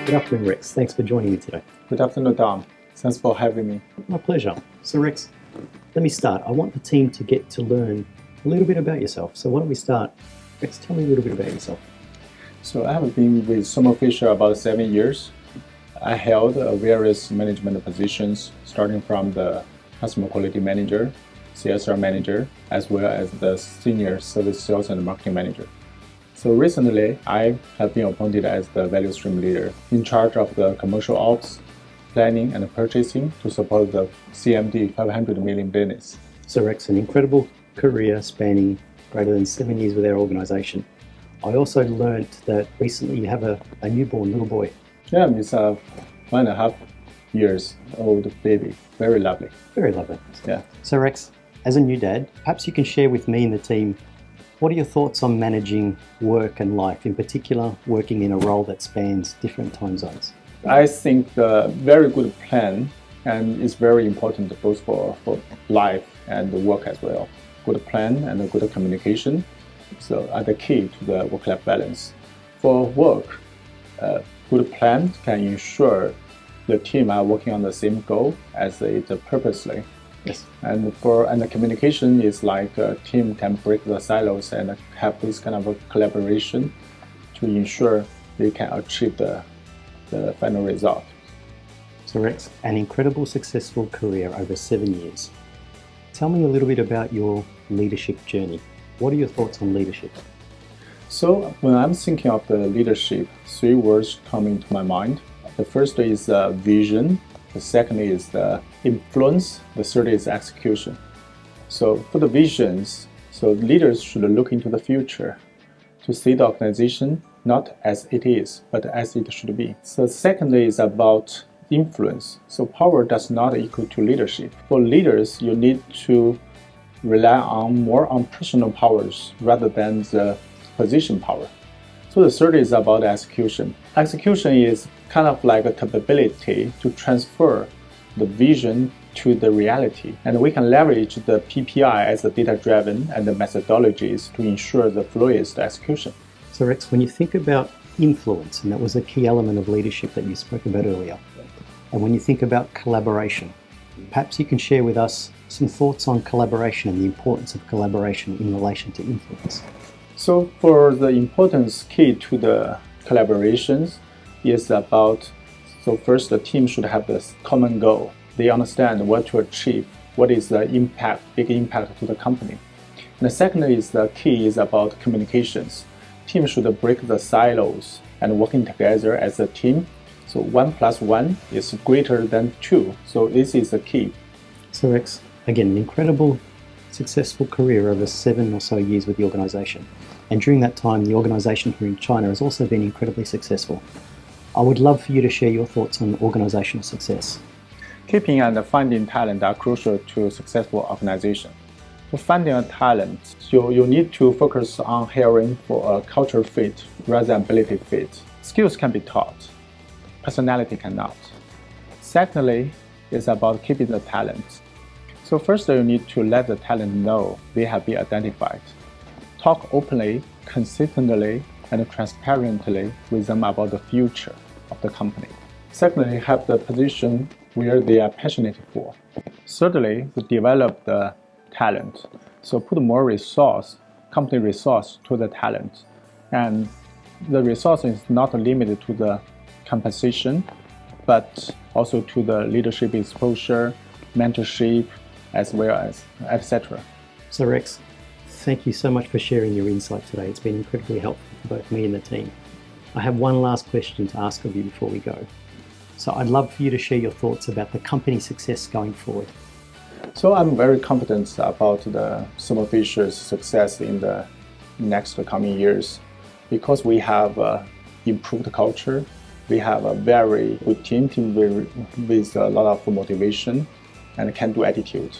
Good afternoon, Rex. Thanks for joining me today. Good afternoon, Dom. Thanks for having me. My pleasure. So, Rex, let me start. I want the team to get to learn a little bit about yourself. So why don't we start? Rex, tell me a little bit about yourself. So I have been with Thermo Fisher about 7 years. I held various management positions, starting from the customer quality manager, CSR manager, as well as the senior service sales and marketing manager. So recently, I have been appointed as the value stream leader in charge of the commercial ops, planning and purchasing to support the CMD 500 million business. So, Rex, an incredible career spanning greater than 7 years with our organization. I also learned that recently you have a newborn little boy. Yeah, it's a 1.5 years old baby. Very lovely. Very lovely. Yeah. So, Rex, as a new dad, perhaps you can share with me and the team, what are your thoughts on managing work and life, in particular working in a role that spans different time zones? I think a very good plan, and it's very important both for life and work as well. Good plan and a good communication so are the key to the work-life balance. For work, good plan can ensure the team are working on the same goal as it purposely. Yes. And the communication is like a team can break the silos and have this kind of a collaboration to ensure they can achieve the final result. So, Rex, an incredible successful career over 7 years. Tell me a little bit about your leadership journey. What are your thoughts on leadership? So when I'm thinking of the leadership, 3 words come into my mind. The first is vision, the second is the influence, the third is execution. So for the visions, so leaders should look into the future to see the organization not as it is, but as it should be. So secondly is about influence. So power does not equal to leadership. For leaders, you need to rely more on personal powers rather than the position power. So the third is about execution. Execution is kind of like a capability to transfer the vision to the reality. And we can leverage the PPI as the data-driven and the methodologies to ensure the flawless execution. So, Rex, when you think about influence, and that was a key element of leadership that you spoke about earlier, and when you think about collaboration, perhaps you can share with us some thoughts on collaboration and the importance of collaboration in relation to influence. So for the importance key to the collaborations is about, so first the team should have this common goal. They understand what to achieve, what is the impact, big impact to the company. And the second is the key is about communications. Team should break the silos and working together as a team. So 1 + 1 is greater than 2. So this is the key. So, Rex, again, an incredible, successful career over 7 or so years with the organization. And during that time, the organization here in China has also been incredibly successful. I would love for you to share your thoughts on organizational success. Keeping and finding talent are crucial to a successful organization. For finding a talent, you need to focus on hiring for a culture fit rather than ability fit. Skills can be taught, personality cannot. Secondly, it's about keeping the talent. So first, you need to let the talent know they have been identified. Talk openly, consistently, and transparently with them about the future of the company. Secondly, have the position where they are passionate for. Thirdly, to develop the talent. So put more resource, company resource to the talent. And the resource is not limited to the compensation, but also to the leadership exposure, mentorship, as well as etc. So, Rex, thank you so much for sharing your insight today. It's been incredibly helpful for both me and the team. I have one last question to ask of you before we go. So I'd love for you to share your thoughts about the company's success going forward. So I'm very confident about the Thermo Fisher's success in the next coming years because we have improved culture. We have a very good team with a lot of motivation and can-do attitude.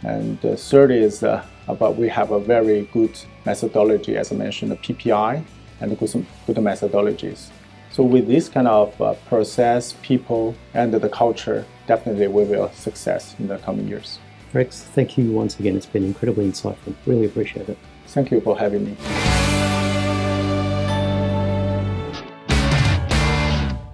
And the third is about we have a very good methodology, as I mentioned, the PPI, and good methodologies. So with this kind of process, people, and the culture, definitely we will success in the coming years. Rex, thank you once again. It's been incredibly insightful. Really appreciate it. Thank you for having me.